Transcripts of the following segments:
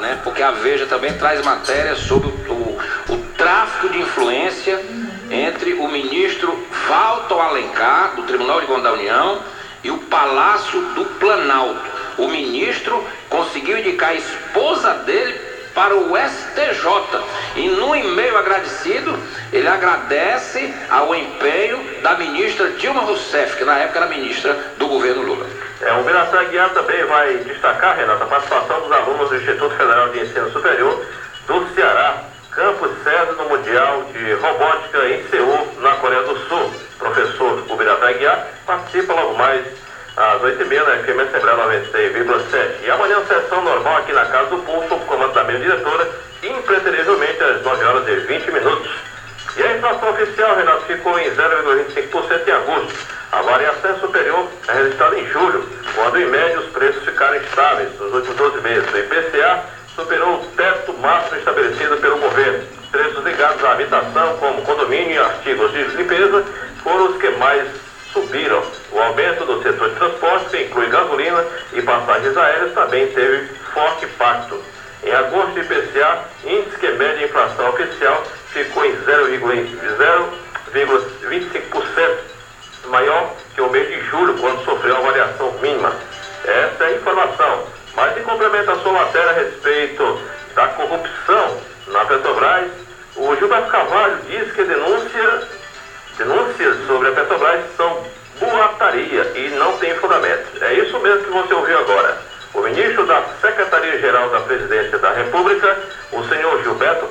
né? Porque a Veja também traz matéria sobre o tráfico de influência entre o ministro Walter Alencar, do Tribunal de Contas da União, e o Palácio do Planalto. O ministro conseguiu indicar a esposa dele para o STJ. E no e-mail agradecido, ele agradece ao empenho da ministra Dilma Rousseff, que na época era ministra do governo Lula. O Biratan Aguiar também vai destacar, Renato, a participação dos alunos do Instituto Federal de Ensino Superior do Ceará, campus sede no Mundial de Robótica em Seul, na Coreia do Sul. O professor Biratan Aguiar participa logo mais às 8h30 na FM Assembleia 96,7. E amanhã sessão normal aqui na Casa do Povo, sob comando da minha diretora, impreterivelmente às 9h20. E a inflação oficial, Renato, ficou em 0,25% em agosto. A variação superior é registrada em julho, quando em média os preços ficaram estáveis nos últimos 12 meses. O IPCA superou o teto máximo estabelecido pelo governo. Os preços ligados à habitação, como condomínio e artigos de limpeza, foram os que mais subiram. O aumento do setor de transporte, que inclui gasolina e passagens aéreas, também teve forte impacto. Em agosto, o IPCA, índice que mede a inflação oficial, ficou em 0,25%, maior que o mês de julho, quando sofreu a variação mínima. Essa é a informação. Mas em complemento à sua matéria a respeito da corrupção na Petrobras, o Gilberto Carvalho diz que denúncias sobre a Petrobras são boataria e não tem fundamento. É isso mesmo que você ouviu agora. O ministro da Secretaria-Geral da Presidência da República, o senhor Gilberto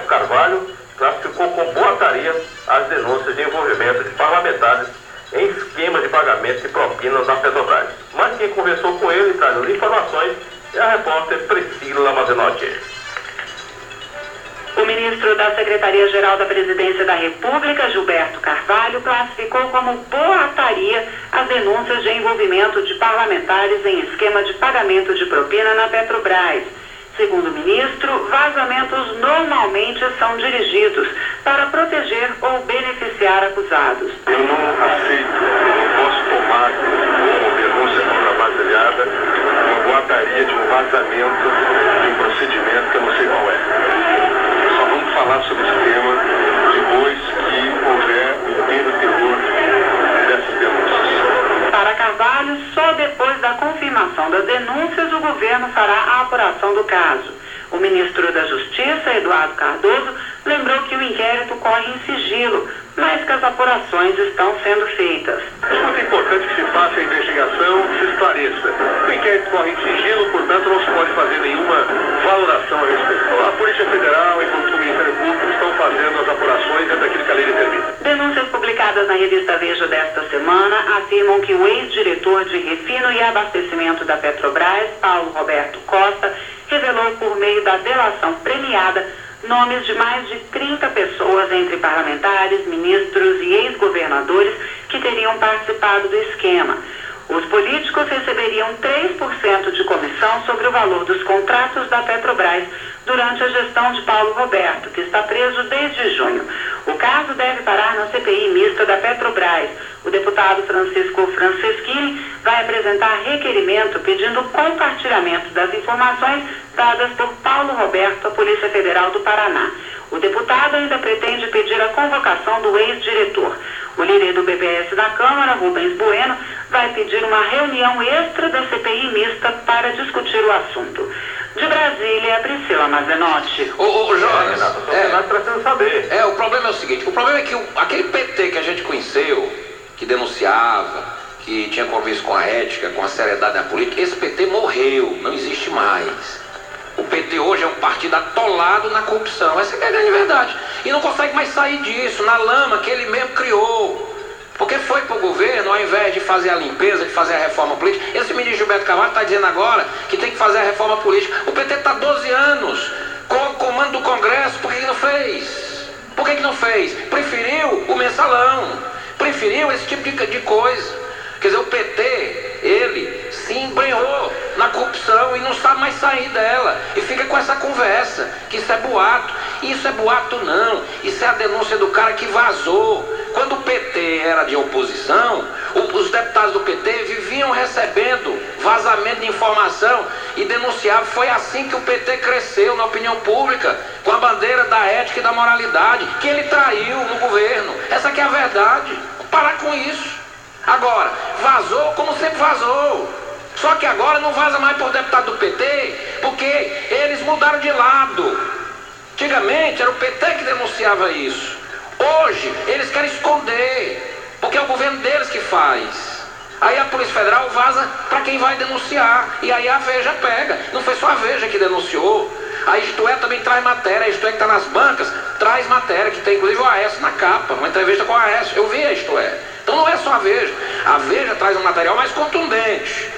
Carvalho, classificou como boataria as denúncias de envolvimento de parlamentares em esquema de pagamento de propinas na Petrobras. Mas quem conversou com ele, trazendo informações, é a repórter Priscila Mazenotti. O ministro da Secretaria-Geral da Presidência da República, Gilberto Carvalho, classificou como boataria as denúncias de envolvimento de parlamentares em esquema de pagamento de propina na Petrobras. Segundo o ministro, vazamentos normalmente são dirigidos para proteger ou beneficiar acusados. Eu não aceito, não posso tomar como denúncia contrabaseada uma boataria de um vazamento de um procedimento que eu não sei qual é. Só vamos falar sobre esse tema depois que houver o inteiro teor dessas denúncias. Para Carvalho, só depois da confirmação das denúncias o governo fará a apuração do caso. O ministro da Justiça, Eduardo Cardoso, lembrou que o inquérito corre em sigilo, mas que as apurações estão sendo feitas. É muito importante que se faça a investigação e se esclareça. O inquérito corre em sigilo, portanto não se pode fazer nenhuma valoração a respeito. A Polícia Federal e o Ministério Público estão fazendo as apurações dentro daquilo que a lei determina. Denúncias publicadas na revista Veja desta semana afirmam que o ex-diretor de refino e abastecimento da Petrobras, Paulo Roberto Costa, revelou por meio da delação premiada nomes de mais de 30 pessoas, entre parlamentares, ministros e ex-governadores, que teriam participado do esquema. Os políticos receberiam 3% de comissão sobre o valor dos contratos da Petrobras durante a gestão de Paulo Roberto, que está preso desde junho. O caso deve parar na CPI mista da Petrobras. O deputado Francisco Franceschini vai apresentar requerimento pedindo compartilhamento das informações dadas por Paulo Roberto à Polícia Federal do Paraná. O deputado ainda pretende pedir a convocação do ex-diretor. O líder do BBS da Câmara, Rubens Bueno, vai pedir uma reunião extra da CPI mista para discutir o assunto. De Brasília, Priscila Mazenotti. Jonas, Nós precisamos saber. o problema é o seguinte, o problema é que aquele PT que a gente conheceu, que denunciava, que tinha compromisso com a ética, com a seriedade na política, esse PT morreu, não existe mais. O PT hoje é um partido atolado na corrupção, essa é a grande verdade. E não consegue mais sair disso, na lama que ele mesmo criou. Porque foi para o governo, ao invés de fazer a limpeza, de fazer a reforma política. Esse ministro Gilberto Carvalho está dizendo agora que tem que fazer a reforma política. O PT está 12 anos com o comando do Congresso, por que não fez? Por que não fez? Preferiu o mensalão, preferiu esse tipo de coisa. Quer dizer, o PT, ele se embrenhou na corrupção e não sabe mais sair dela. E fica com essa conversa, que isso é boato. Isso é boato não, isso é a denúncia do cara que vazou Quando o PT era de oposição, os deputados do PT viviam recebendo vazamento de informação e denunciavam. Foi assim que o PT cresceu na opinião pública, com a bandeira da ética e da moralidade, que ele traiu no governo. Essa que é a verdade. Vamos parar com isso. Agora, vazou como sempre vazou. Só que agora não vaza mais por deputado do PT, porque eles mudaram de lado. Antigamente era o PT que denunciava isso. Hoje eles querem esconder, porque é o governo deles que faz. Aí a Polícia Federal vaza para quem vai denunciar, e aí a Veja pega. Não foi só a Veja que denunciou. A Isto É também traz matéria. A Isto É que está nas bancas traz matéria, que tem inclusive o Aécio na capa, uma entrevista com o Aécio. Eu vi a Isto É. Então não é só a Veja. A Veja traz um material mais contundente,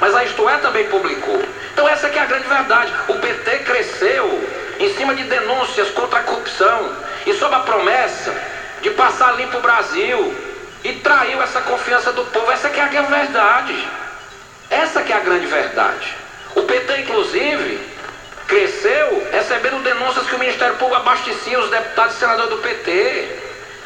mas a Isto É também publicou. Então essa que é a grande verdade. O PT cresceu em cima de denúncias contra a corrupção e sob a promessa de passar limpo o Brasil, e traiu essa confiança do povo. Essa que é a grande verdade. Essa que é a grande verdade. O PT, inclusive, cresceu recebendo denúncias que o Ministério Público abastecia os deputados e senadores do PT.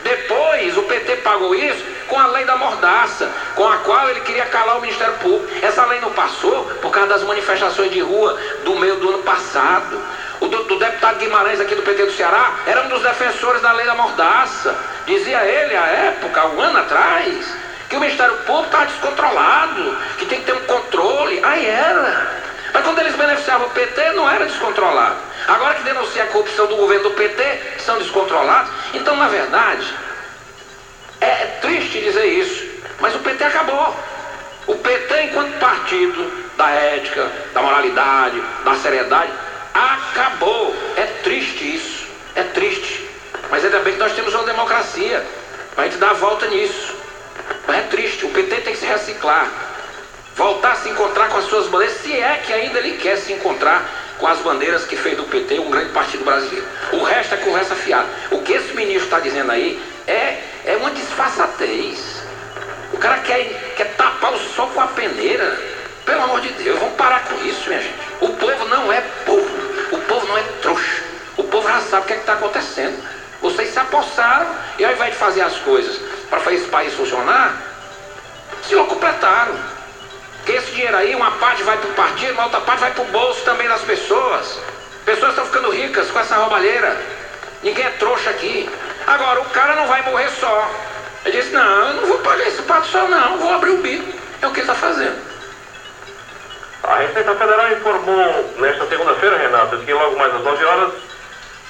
Depois o PT pagou isso com a lei da mordaça, com a qual ele queria calar o Ministério Público. Essa lei não passou por causa das manifestações de rua do meio do ano passado. O deputado Guimarães aqui do PT do Ceará era um dos defensores da lei da mordaça. Dizia ele, à época, um ano atrás, que o Ministério Público estava descontrolado, que tem que ter um controle. Aí era. Mas quando eles beneficiavam o PT, não era descontrolado. Agora que denuncia a corrupção do governo do PT, são descontrolados. Então, na verdade, é triste dizer isso, mas o PT acabou. O PT, enquanto partido da ética, da moralidade, da seriedade, acabou. É triste isso, é triste. Mas ainda bem que nós temos uma democracia para a gente dar a volta nisso. Mas é triste, o PT tem que se reciclar, voltar a se encontrar com as suas bandeiras, se é que ainda ele quer se encontrar com as bandeiras que fez do PT um grande partido brasileiro. O resto é conversa fiada. O que esse ministro está dizendo aí é uma disfarçatez. O cara quer tapar o sol com a peneira. Pelo amor de Deus, vamos parar com isso, minha gente. O povo não é bobo, o povo não é trouxa. O povo já sabe o que está acontecendo. Vocês se apossaram e ao invés de fazer as coisas para fazer esse país funcionar, se locupletaram. Porque esse dinheiro aí, uma parte vai para o partido, uma outra parte vai para o bolso também das pessoas. Pessoas estão ficando ricas com essa roubalheira. Ninguém é trouxa aqui. Agora, o cara não vai morrer só. Ele disse, não, eu não vou pagar esse pato só não, vou abrir o bico. É o que ele está fazendo. A Receita Federal informou nesta segunda-feira, Renato, que logo mais às 9 horas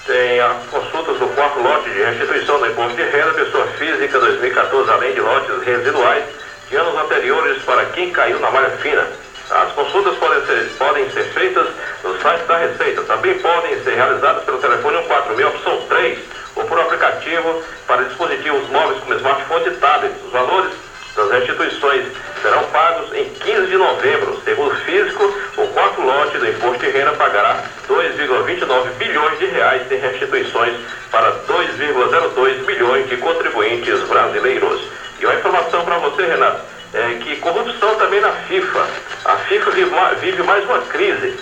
tem as consultas do quarto lote de restituição do imposto de renda pessoa física 2014, além de lotes residuais de anos anteriores para quem caiu na malha fina. As consultas podem ser feitas no site da Receita. Também podem ser realizadas pelo telefone 146, opção 3, ou por aplicativo para dispositivos móveis como smartphone e tablets. Os valores das restituições serão pagos em 15 de novembro. Segundo o físico, o quarto lote do imposto de renda pagará 2,29 bilhões de reais em restituições para 2,02 milhões de contribuintes brasileiros. E uma informação para você, Renato, é que corrupção também na FIFA. A FIFA vive mais uma crise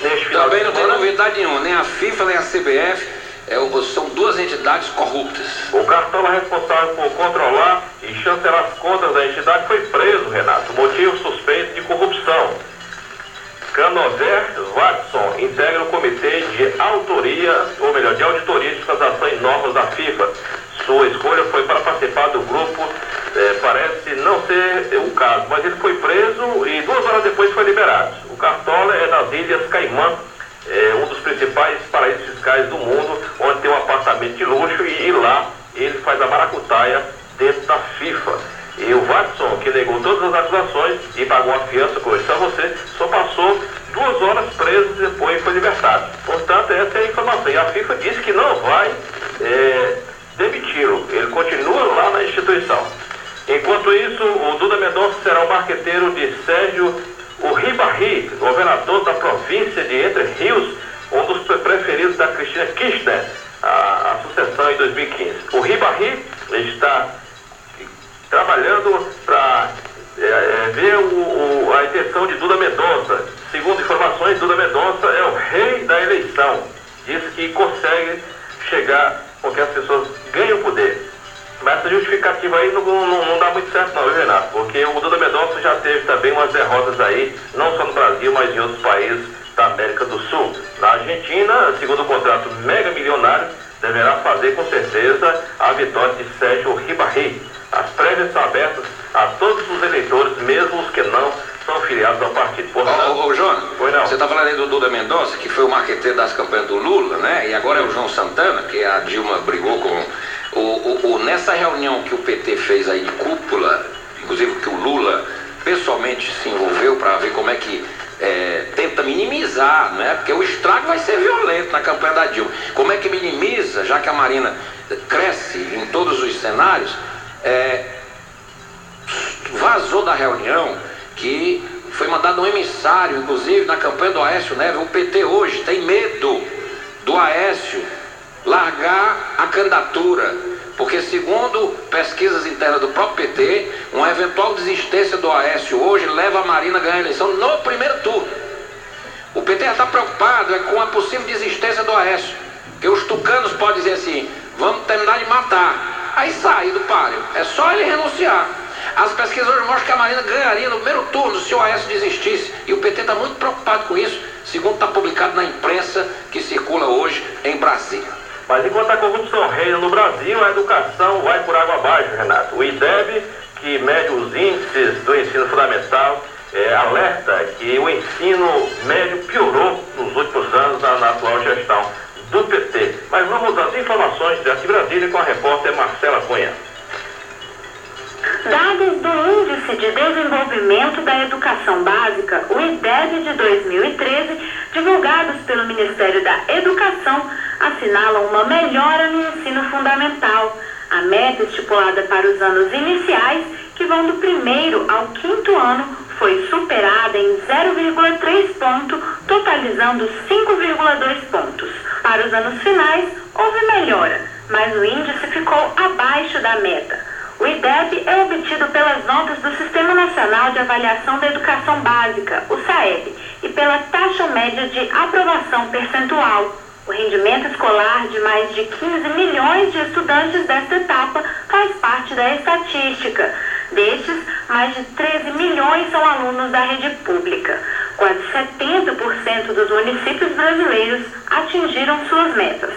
neste final. Também não tem novidade nenhuma, nem a FIFA nem a CBF. São duas entidades corruptas. O cartola responsável por controlar e chancelar as contas da entidade foi preso, Renato. Motivo suspeito de corrupção. Canover Watson integra o comitê de autoria, ou melhor, de auditoria de transações e normas da FIFA. Sua escolha foi para participar do grupo, parece não ser o caso, mas ele foi preso e 2 horas depois foi liberado. O cartola é das Ilhas Caimã, um dos principais paraísos fiscais do mundo, onde tem um apartamento de luxo e lá ele faz a maracutaia dentro da FIFA. E o Watson, que negou todas as acusações e pagou a fiança, como eu disse a você, só passou 2 horas preso e depois foi libertado. Portanto, essa é a informação. E a FIFA disse que não vai demiti-lo. Ele continua lá na instituição. Enquanto isso, o Duda Mendonça será o marqueteiro de Sérgio Uribarri, governador da província de Entre Rios, um dos preferidos da Cristina Kirchner, a sucessão em 2015. O Uribarri está trabalhando para ver a intenção de Duda Mendonça. Segundo informações, Duda Mendonça é o rei da eleição. Diz que consegue chegar com que as pessoas ganhem o poder. Mas essa justificativa aí não dá muito certo não, viu, Renato? Porque o Duda Mendonça já teve também umas derrotas aí, não só no Brasil, mas em outros países da América do Sul. Na Argentina, segundo o contrato mega milionário, deverá fazer com certeza a vitória de Sérgio Ribéry. As prévias são abertas a todos os eleitores, mesmo os que não são filiados ao partido. Ô, João, você está falando aí do Duda Mendonça, que foi o marqueteiro das campanhas do Lula, né? E agora é o João Santana, que a Dilma brigou com... Nessa reunião que o PT fez aí de cúpula, inclusive que o Lula pessoalmente se envolveu para ver como é que tenta minimizar, né? Porque o estrago vai ser violento na campanha da Dilma. Como é que minimiza, já que a Marina cresce em todos os cenários, vazou da reunião que foi mandado um emissário, inclusive na campanha do Aécio Neves. O PT hoje tem medo do Aécio largar a candidatura, porque segundo pesquisas internas do próprio PT, uma eventual desistência do Aécio hoje leva a Marina a ganhar a eleição no primeiro turno. O PT já está preocupado com a possível desistência do Aécio, porque os tucanos podem dizer assim: vamos terminar de matar, aí sair do páreo, é só ele renunciar. As pesquisas hoje mostram que a Marina ganharia no primeiro turno se o Aécio desistisse, e o PT está muito preocupado com isso, segundo está publicado na imprensa que circula hoje em Brasília. Mas enquanto a corrupção reina no Brasil, a educação vai por água abaixo, Renato. O IDEB, que mede os índices do ensino fundamental, alerta que o ensino médio piorou nos últimos anos na atual gestão do PT. Mas vamos às informações de Brasília com a repórter Marcela Cunha. Dados do Índice de Desenvolvimento da Educação Básica, o IDEB de 2013, divulgados pelo Ministério da Educação, assinalam uma melhora no ensino fundamental. A meta estipulada para os anos iniciais, que vão do primeiro ao quinto ano, foi superada em 0,3 ponto, totalizando 5,2 pontos. Para os anos finais, houve melhora, mas o índice ficou abaixo da meta. O IDEB é obtido pelas notas do Sistema Nacional de Avaliação da Educação Básica, o SAEB, e pela taxa média de aprovação percentual. O rendimento escolar de mais de 15 milhões de estudantes desta etapa faz parte da estatística. Destes, mais de 13 milhões são alunos da rede pública. Quase 70% dos municípios brasileiros atingiram suas metas.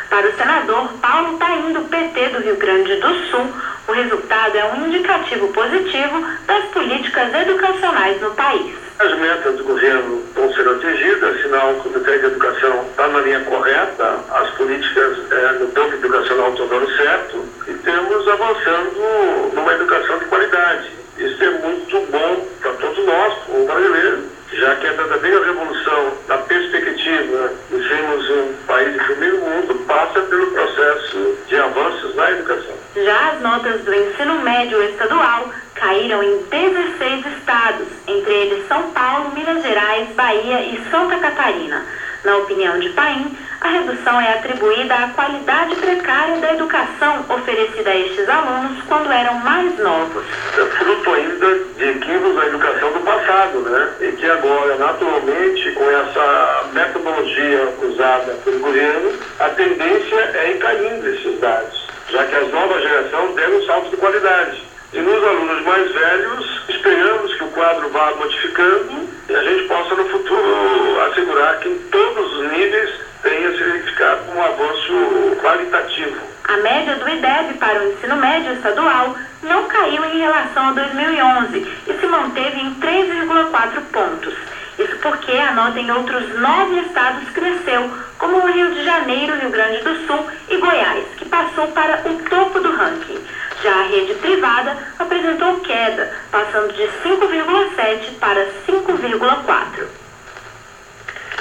Para o senador Paulo Paim, do PT do Rio Grande do Sul, o resultado é um indicativo positivo das políticas educacionais no país. As metas do governo vão ser atingidas, sinal que o Ministério da Educação está na linha correta, as políticas no campo educacional estão dando certo e temos avançando numa educação de qualidade. Isso é muito bom para todos nós, como brasileiros, já que a verdadeira revolução da perspectiva de sermos um país de primeiro mundo passa pelo processo de avanços na educação. Já as notas do ensino médio estadual caíram em 16 estados, entre eles São Paulo, Minas Gerais, Bahia e Santa Catarina. Na opinião de Paim, a redução é atribuída à qualidade precária da educação oferecida a estes alunos quando eram mais novos. É fruto ainda de equívocos da educação do passado, né? E que agora, naturalmente, com essa metodologia usada pelo governo, a tendência é ir caindo esses dados, já que as novas gerações deram um salto de qualidade. E nos alunos mais velhos, esperamos que o quadro vá modificando e a gente possa no futuro assegurar que em todos os níveis tenha se verificado um avanço qualitativo. A média do IDEB para o ensino médio estadual não caiu em relação a 2011 e se manteve em 3,4 pontos. Isso porque a nota em outros 9 estados cresceu, como o Rio de Janeiro, Rio Grande do Sul e Goiás, que passou para o topo do ranking. Já a rede privada apresentou queda, passando de 5,7 para 5,4.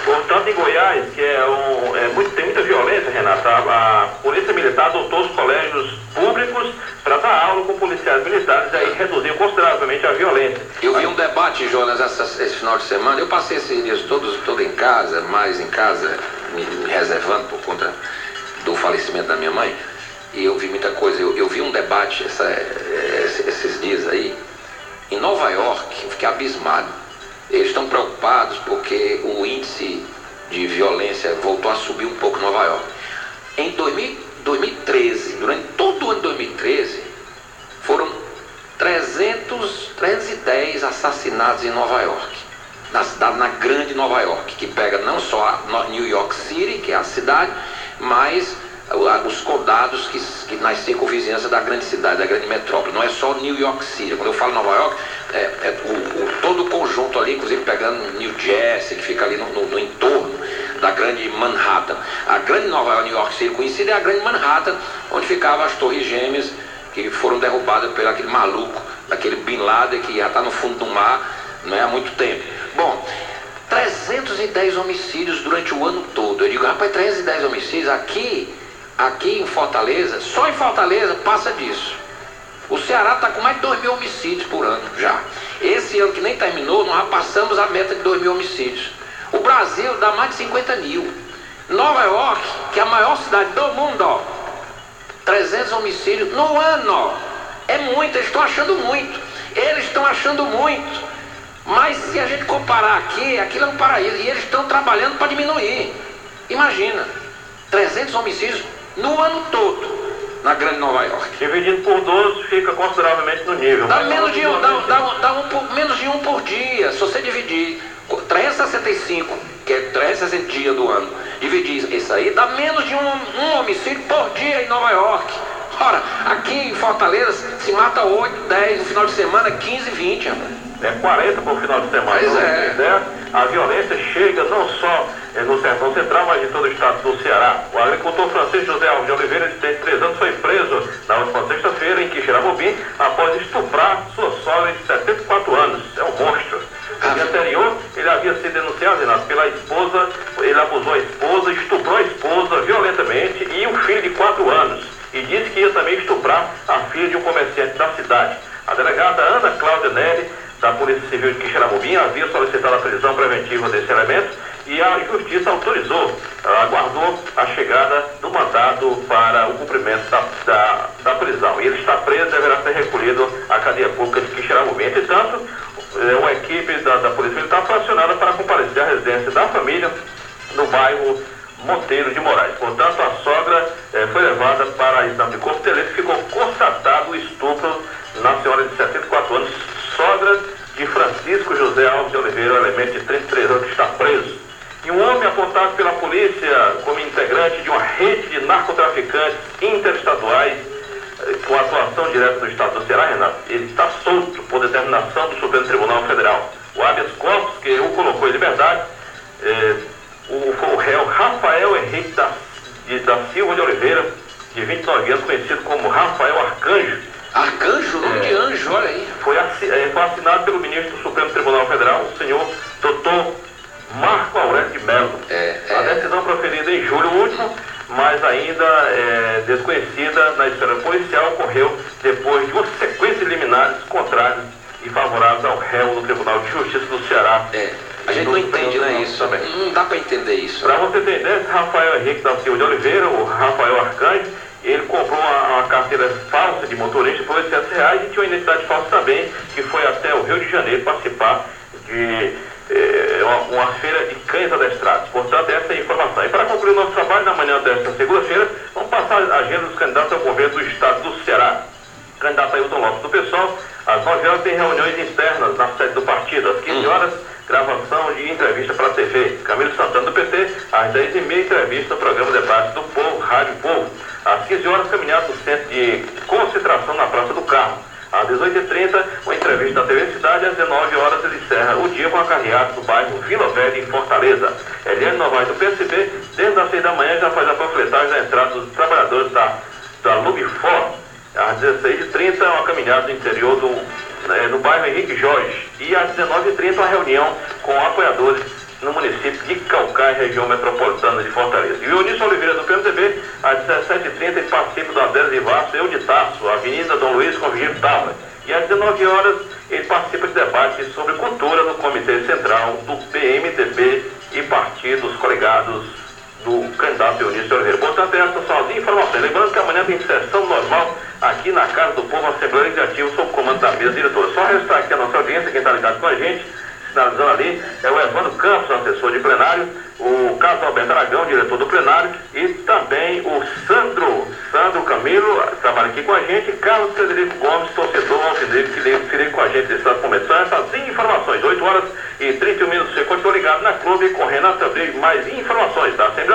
Portanto, em Goiás, que tem muita violência, Renata, a Polícia Militar adotou os colégios públicos para dar aula com policiais militares e aí reduziu consideravelmente a violência. Eu vi um debate, Jonas, esse final de semana. Eu passei esses dias todos em casa, mais em casa, me reservando por conta do falecimento da minha mãe. E eu vi muita coisa. Eu vi um debate esses dias aí, em Nova York. Eu fiquei abismado. Eles estão preocupados porque o índice de violência voltou a subir um pouco em Nova York. Em 2013, durante todo o ano de 2013, foram 310 assassinatos em Nova York, na grande Nova York, que pega não só a New York City, que é a cidade, mas os condados que nas circunvizinhanças da grande cidade, da grande metrópole. Não é só New York City. Quando eu falo Nova York, todo o conjunto ali, inclusive pegando New Jersey, que fica ali no entorno da grande Manhattan. A grande Nova York, New York City conhecida, é a grande Manhattan, onde ficavam as torres gêmeas que foram derrubadas por aquele maluco, daquele Bin Laden, que já está no fundo do mar, não é, há muito tempo. Bom, 310 homicídios durante o ano todo. Eu digo, rapaz, 310 homicídios aqui em Fortaleza, só em Fortaleza passa disso. O Ceará está com mais de 2.000 homicídios por ano já. Esse ano que nem terminou, nós já passamos a meta de 2.000 homicídios. O Brasil dá mais de 50 mil. Nova York, que é a maior cidade do mundo, ó, 300 homicídios no ano, ó. É muito, eles estão achando muito. Eles estão achando muito. Mas se a gente comparar aqui, aquilo é um paraíso. E eles estão trabalhando para diminuir. Imagina, 300 homicídios no ano todo na grande Nova York. Dividido por 12 fica consideravelmente no nível. Dá menos de menos de um por dia. Se você dividir 365, que é 360 dias do ano, dividir isso aí, dá menos de um homicídio por dia em Nova York. Ora, aqui em Fortaleza se mata 8, 10, no final de semana 15, 20, rapaz. É 40 por final de semana. Pois é. Né? A violência chega não só no Sertão Central, mas em todo o estado do Ceará. O agricultor francês José Alves de Oliveira, de 33 anos, foi preso na última sexta-feira em Quixeramobim após estuprar sua sogra de 74 anos. É um monstro. No dia anterior, ele havia sido denunciado, Renato, pela esposa. Ele abusou a esposa, estuprou a esposa violentamente e um filho de 4 anos. E disse que ia também estuprar a filha de um comerciante da cidade. A delegada Ana Cláudia Neri, da Polícia Civil de Quixeramobim, havia solicitado a prisão preventiva desse elemento e a Justiça autorizou, aguardou a chegada do mandado para o cumprimento da prisão. E ele está preso e deverá ser recolhido à cadeia pública de Quixeramobim. Entretanto, uma equipe da Polícia Militar foi acionada para comparecer à residência da família no bairro Monteiro de Moraes. Portanto, a sogra foi levada para exame de corpo de delito e ficou constatado o estupro na senhora de 74 anos, sogra de Francisco José Alves de Oliveira, elemento de 33 anos, que está preso. E um homem apontado pela polícia como integrante de uma rede de narcotraficantes interestaduais, com atuação direta no estado do Ceará, Renato, ele está solto por determinação do Supremo Tribunal Federal. O habeas corpus, que o colocou em liberdade, o réu Rafael Henrique da Silva de Oliveira, de 29 anos, conhecido como Rafael Arcanjo. Arcanjo? Nome de anjo, olha aí. Foi assinado pelo ministro do Supremo Tribunal Federal, o senhor Dr. Marco Aurélio de Mello. A decisão proferida em julho último, mas ainda desconhecida na esfera policial, ocorreu depois de uma sequência de liminares contrários e favoráveis ao réu do Tribunal de Justiça do Ceará. A gente não entende, né, isso também. Não dá para entender isso. Para você ter ideia, esse Rafael Henrique da Silva de Oliveira, o Rafael Arcanjo, ele comprou uma carteira falsa de motorista por R$800 e tinha uma identidade falsa também, que foi até o Rio de Janeiro participar de uma feira de cães adestrados. Portanto, essa é a informação. E para concluir o nosso trabalho, na manhã desta segunda-feira, vamos passar a agenda dos candidatos ao governo do estado do Ceará. O candidato Ailton Lopes do PSOL, às 9 horas tem reuniões internas na sede do partido. Às 15 horas, gravação de entrevista para a TV. Camilo Santana do PT, às 10h30, entrevista no programa Debate do Povo, Rádio Povo. Às 15 horas, caminhada do centro de concentração na Praça do Carmo. Às 18h30, uma entrevista da TV Cidade. Às 19 horas, ele encerra o dia com a carreata do bairro Vila Velha, em Fortaleza. Eliane Novaes do PSB, desde as 6 da manhã, já faz a panfletagem da entrada dos trabalhadores da Lubifor. Às 16h30, uma caminhada no interior no bairro Henrique Jorge. E às 19h30, uma reunião com apoiadores no município de Caucaia, região metropolitana de Fortaleza. E o Eunício Oliveira do PMDB, às 17h30, ele participa do adesivaço Eu de Taço, Avenida Dom Luiz com Vigílio Tabla. E às 19 horas, ele participa de debates sobre cultura no Comitê Central do PMDB e partidos coligados do candidato Eunício Oliveira. Portanto, essas são as informações. Lembrando que amanhã tem sessão normal aqui na Casa do Povo, Assembleia Legislativa, sob o comando da mesa diretora. Só registrar aqui a nossa audiência, quem está ligado com a gente, finalizando ali, é o Evandro Campos, assessor de plenário, o Carlos Alberto Aragão, diretor do plenário, e também o Sandro Camilo, trabalha aqui com a gente, Carlos Frederico Gomes, torcedor alvinegro, que fica com a gente nesse momento. São essas informações, 8 horas e 31 minutos. Você continua ligado na Clube com Renata Abreu, mais informações, tá? Sempre